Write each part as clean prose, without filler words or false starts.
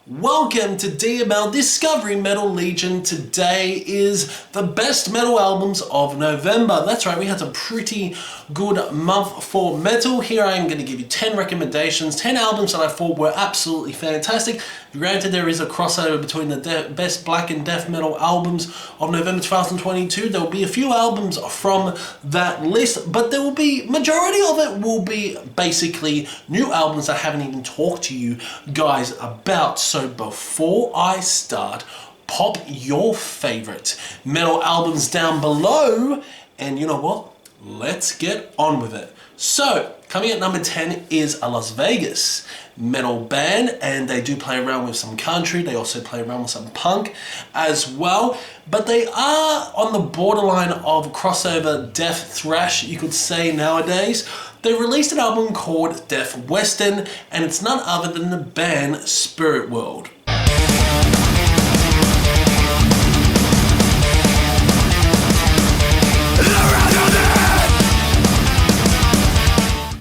Welcome to Djevel Discovery Metal Legion. Today is the best metal albums of November. That's right, we had a pretty good month for metal. Here I am going to give you 10 recommendations, 10 albums that I thought were absolutely fantastic. Granted, there is a crossover between the best black and death metal albums of November 2022. There will be a few albums from that list, but there will be, majority of it will be basically new albums I haven't even talked to you guys about. So before I start, pop your favorite metal albums down below, and you know what? Let's get on with it. So, coming at number 10 is a Las Vegas metal band, and they do play around with some country. They also play around with some punk as well, but they are on the borderline of crossover death thrash, you could say nowadays. They released an album called Deathwestern, and it's none other than the band SpiritWorld.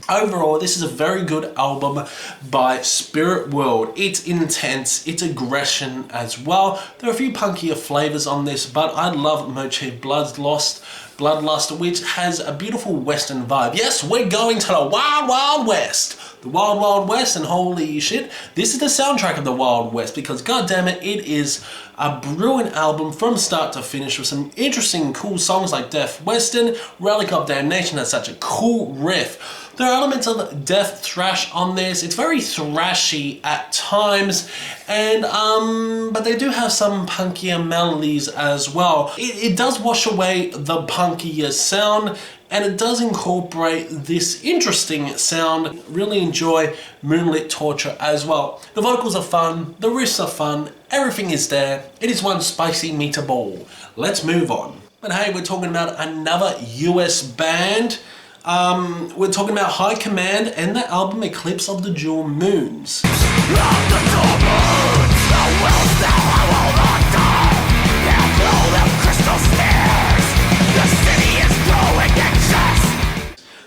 Overall, this is a very good album by SpiritWorld. It's intense, it's aggression as well. There are a few punkier flavors on this, but I love Motif Bloodlust, which has a beautiful Western vibe. Yes, we're going to the Wild Wild West. The Wild Wild West, and holy shit, this is the soundtrack of the Wild West, because goddammit, it is a brilliant album from start to finish with some interesting, cool songs like Deathwestern. Relic of Damnation has such a cool riff. There are elements of death thrash on this. It's very thrashy at times, and but they do have some punkier melodies as well. It does wash away the punkier sound, and it does incorporate this interesting sound. Really enjoy Moonlit Torture as well. The vocals are fun, the riffs are fun, everything is there. It is one spicy meatball. Let's move on. But hey, we're talking about another US band. We're talking about High Command and the album Eclipse of the Jewel Moons.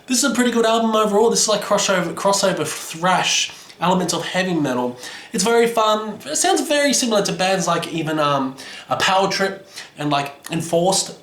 This is a pretty good album overall. This is like crossover thrash, elements of heavy metal. It's very fun. It sounds very similar to bands like even a Power Trip and like Enforcer.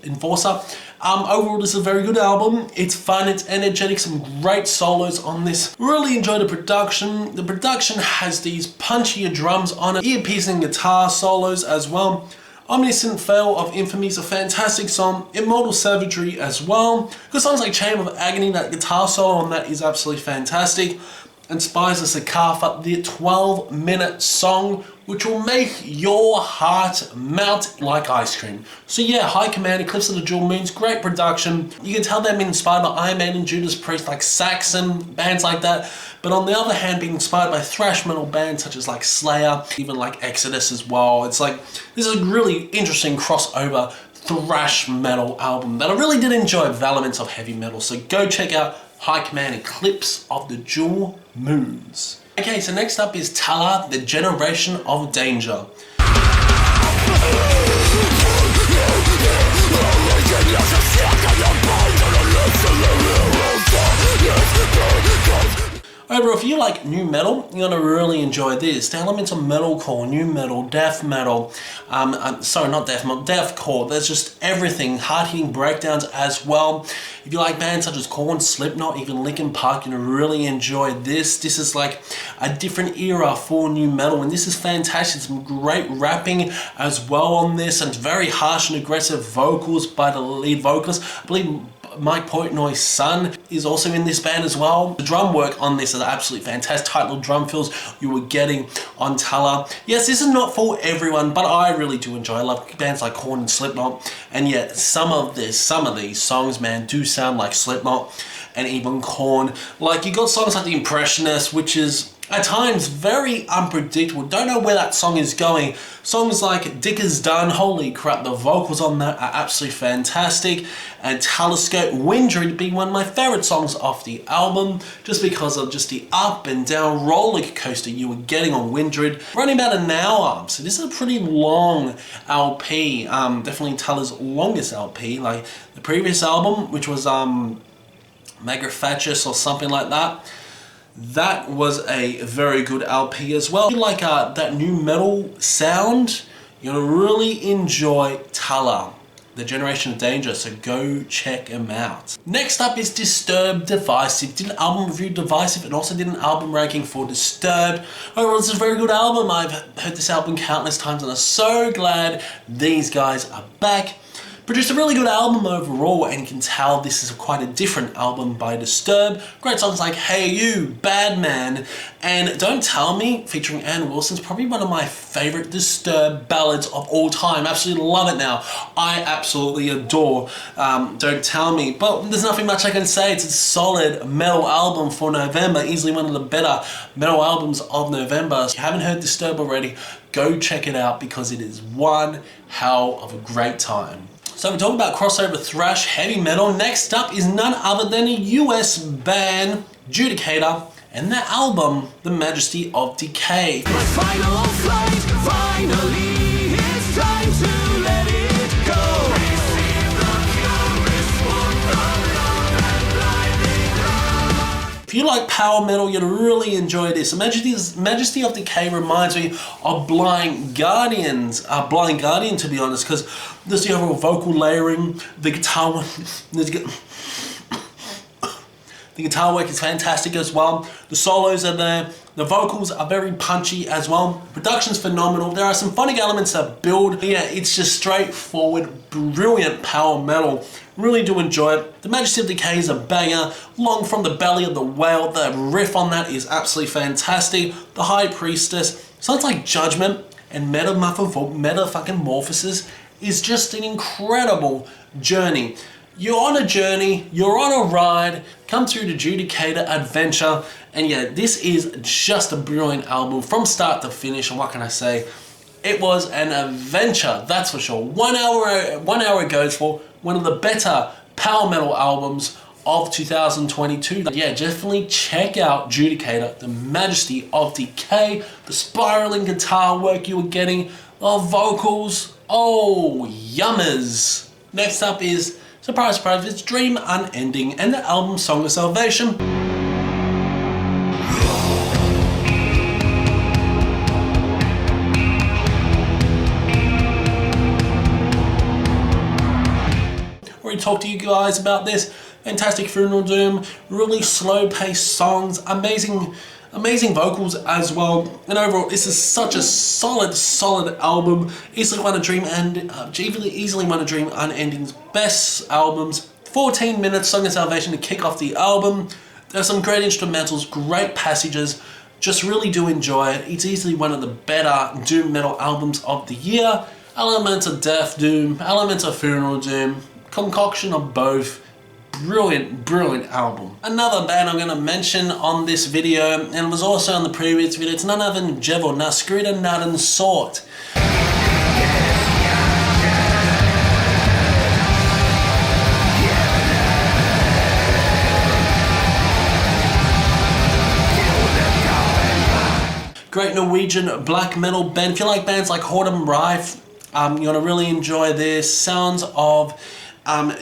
Overall, this is a very good album. It's fun, it's energetic, some great solos on this. Really enjoy the production. The production has these punchier drums on it, ear-piercing guitar solos as well. Omniscient Fail of Infamy is a fantastic song. Immortal Savagery as well. Good songs like Chamber of Agony, that guitar solo on that is absolutely fantastic. And Spies of Sakatha, the 12-minute song, which will make your heart melt like ice cream. So yeah, High Command, Eclipse of the Jewel Moons, great production. You can tell they've been inspired by Iron Maiden, Judas Priest, like Saxon, bands like that. But on the other hand, being inspired by thrash metal bands such as like Slayer, even like Exodus as well. It's like, this is a really interesting crossover thrash metal album that I really did enjoy with elements of heavy metal. So go check out High Command, Eclipse of the Jewel Moons. Okay, so next up is TALLAH-THE, the Generation of Danger. Overall, if you like new metal, you're gonna really enjoy this. The elements of metalcore, new metal, death metal, sorry, not death metal, deathcore. There's just everything, hard-hitting breakdowns as well. If you like bands such as Korn, Slipknot, even Linkin Park, you're gonna really enjoy this. This is like a different era for new metal, and this is fantastic. Some great rapping as well on this, and very harsh and aggressive vocals by the lead vocalist. I believe Mike Portnoy's son is also in this band as well. The drum work on this is absolutely fantastic. Tight little drum fills you were getting on TALLAH. Yes, this is not for everyone, but I really do enjoy. I love bands like Korn and Slipknot, and yet some of these songs, man, do sound like Slipknot and even Korn. Like, you got songs like The Impressionist, which is at times very unpredictable. Don't know where that song is going. Songs like Dick Is Done, holy crap, the vocals on that are absolutely fantastic. And Telescope, Windred being one of my favorite songs off the album, just because of just the up and down roller coaster you were getting on Windred. Running about an hour, so this is a pretty long LP. Definitely TALLAH's longest LP. Like the previous album, which was Megafacious or something like that. That was a very good LP as well. If you like that new metal sound, you're gonna really enjoy TALLAH, The Generation of Danger, so go check them out. Next up is Disturbed Divisive. Did an album review Divisive and also did an album ranking for Disturbed. Overall, this is a very good album. I've heard this album countless times and I'm so glad these guys are back. Produced a really good album overall, and you can tell this is quite a different album by Disturbed. Great songs like Hey You, Bad Man, and Don't Tell Me, featuring Ann Wilson's probably one of my favorite Disturbed ballads of all time. Absolutely love it now. I absolutely adore Don't Tell Me, but there's nothing much I can say. It's a solid metal album for November, easily one of the better metal albums of November. If you haven't heard Disturbed already, go check it out because it is one hell of a great time. So we're talking about crossover thrash heavy metal. Next up is none other than a US band, Judicator, and their album, The Majesty of Decay. My final flight, finally, it's time to let it go. Receive the purest warmth of love and blinding love. If you like power metal, you'll really enjoy this. Majesty of Decay reminds me of Blind Guardian, to be honest, because there's the overall vocal layering, the guitar work is fantastic as well. The solos are there. The vocals are very punchy as well. Production's phenomenal. There are some funny elements that build. Yeah, it's just straightforward, brilliant power metal. Really do enjoy it. The Majesty of Decay is a banger. Long from the Belly of the Whale. The riff on that is absolutely fantastic. The High Priestess sounds like Judgment, and Metamorphosis is just an incredible journey. You're on a journey, you're on a ride, come through the Judicator adventure, and yeah, this is just a brilliant album from start to finish, and what can I say? It was an adventure, that's for sure. 1 hour it goes for, one of the better power metal albums of 2022. Yeah, definitely check out Judicator, The Majesty of Decay, the spiraling guitar work you were getting, the vocals, oh, yummers. Next up is, surprise, surprise, it's Dream Unending and the album Song of Salvation. Already talked to you guys about this. Fantastic Funeral Doom, really slow-paced songs, amazing vocals as well, and overall this is such a solid album. Easily one of Dream Unending's best albums. 14 minutes, Song of Salvation to kick off the album. There's some great instrumentals, great passages, just really do enjoy it. It's easily one of the better doom metal albums of the year. Elements of death doom, elements of funeral doom, concoction of both. Brilliant album. Another band I'm going to mention on this video, and was also on the previous video, it's none other than Djevel, Skrider, Natten, Sort. Great Norwegian black metal band. If you like bands like Hordem Rife, you're going to really enjoy this. Sounds of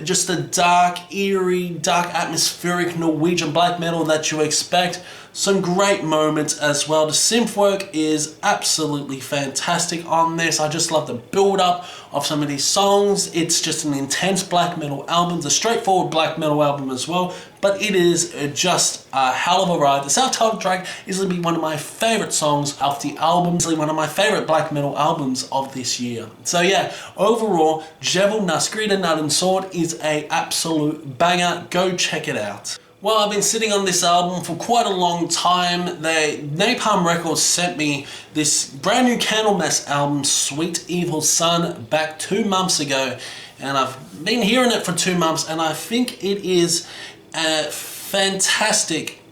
just the dark, eerie, dark atmospheric Norwegian black metal that you expect. Some great moments as well. The synth work is absolutely fantastic on this. I just love the build up of some of these songs. It's just an intense black metal album. It's a straightforward black metal album as well, but it is just a hell of a ride. The self-titled track is going to be one of my favorite songs off the album. It's one of my favorite black metal albums of this year. So yeah, overall, Djevel, Skrider, Natten, Sword is a absolute banger. Go check it out. Well, I've been sitting on this album for quite a long time. Napalm Records sent me this brand new Candlemass album, Sweet Evil Sun, back 2 months ago. And I've been hearing it for 2 months, and I think it is a fantastic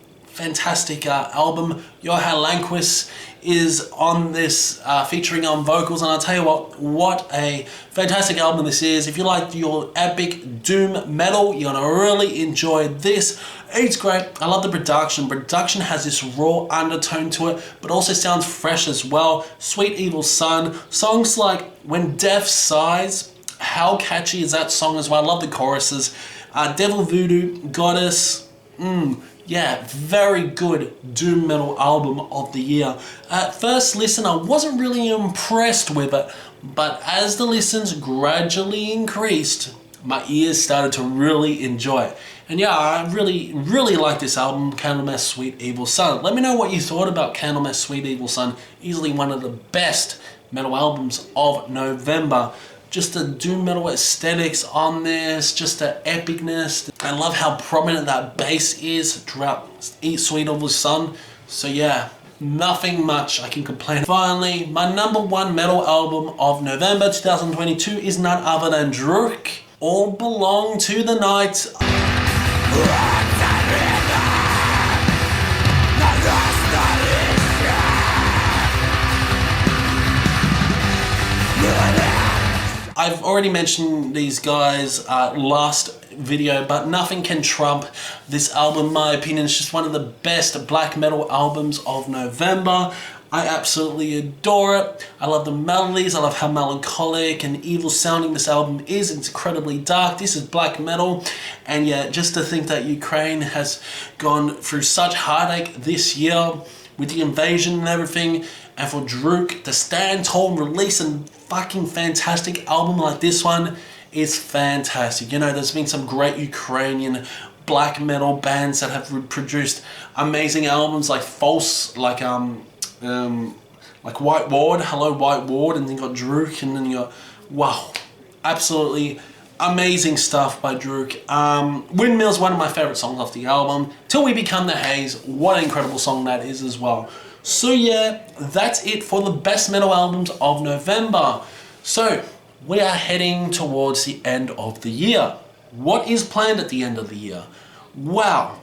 album. Johan Lanquist is on this, featuring on vocals, and I'll tell you what a fantastic album this is. If you like your epic doom metal, you're gonna really enjoy this. It's great. I love the production. Production has this raw undertone to it, but also sounds fresh as well. Sweet Evil Sun, songs like When Death Sighs, how catchy is that song as well. I love the choruses. Devil Voodoo, Goddess, yeah, very good doom metal album of the year. At first listen, I wasn't really impressed with it, but as the listens gradually increased, my ears started to really enjoy it. And yeah, I really like this album, Candlemass-Sweet Evil Sun. Let me know what you thought about Candlemass-Sweet Evil Sun. Easily one of the best metal albums of November. Just the doom metal aesthetics on this, just the epicness. I love how prominent that bass is throughout Sweet Evil Sun. So yeah, nothing much I can complain. Finally, my number one metal album of November 2022 is none other than Drudkh, All Belong to the Night. I've already mentioned these guys last video, but nothing can trump this album in my opinion. It's just one of the best black metal albums of November. I absolutely adore it. I love the melodies. I love how melancholic and evil sounding this album is. It's incredibly dark. This is black metal. And yeah, just to think that Ukraine has gone through such heartache this year with the invasion and everything, and for Drudkh to stand tall and release a fucking fantastic album like this one is fantastic. You know, there's been some great Ukrainian black metal bands that have produced amazing albums like like White Ward, Hello White Ward, and then you got Drudkh, and then you got, wow, absolutely amazing stuff by Drudkh. Windmill's one of my favorite songs off the album. Till We Become the Haze, what an incredible song that is as well. So yeah, that's it for the best metal albums of November. So we are heading towards the end of the year. What is planned at the end of the year? Wow,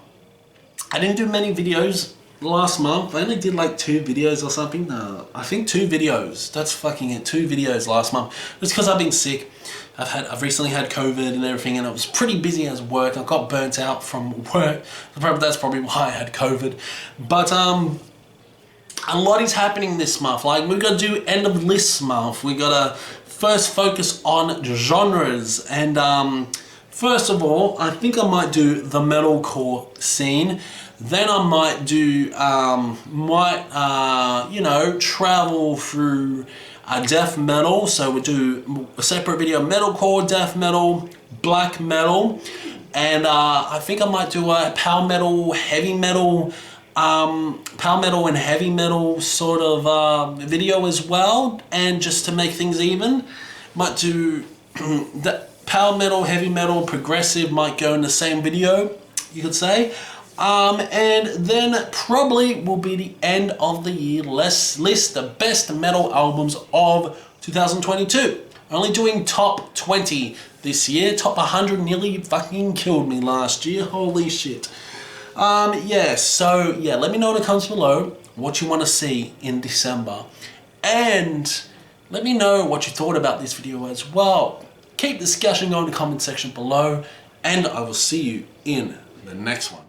I didn't do many videos last month. I only did like 2 videos or something. No, I think 2 videos. That's fucking it. 2 videos last month. It's because I've been sick. I've recently had COVID and everything, and it was pretty busy as work. I got burnt out from work. That's probably why I had COVID. But a lot is happening this month. Like, we've got to do end of list month. We got to first focus on genres. And first of all, I think I might do the metalcore scene. Then I might do, you know, travel through death metal. So we'll do a separate video, metalcore, death metal, black metal. And I think I might do a power metal, heavy metal, power metal and heavy metal sort of video as well. And just to make things even, might do the power metal, heavy metal, progressive might go in the same video, you could say. And then probably will be the end of the year. Let's list the best metal albums of 2022. Only doing top 20 this year. Top 100 nearly fucking killed me last year. Holy shit. Yeah, so yeah, let me know in the comments below what you want to see in December. And let me know what you thought about this video as well. Keep discussion going in the comment section below. And I will see you in the next one.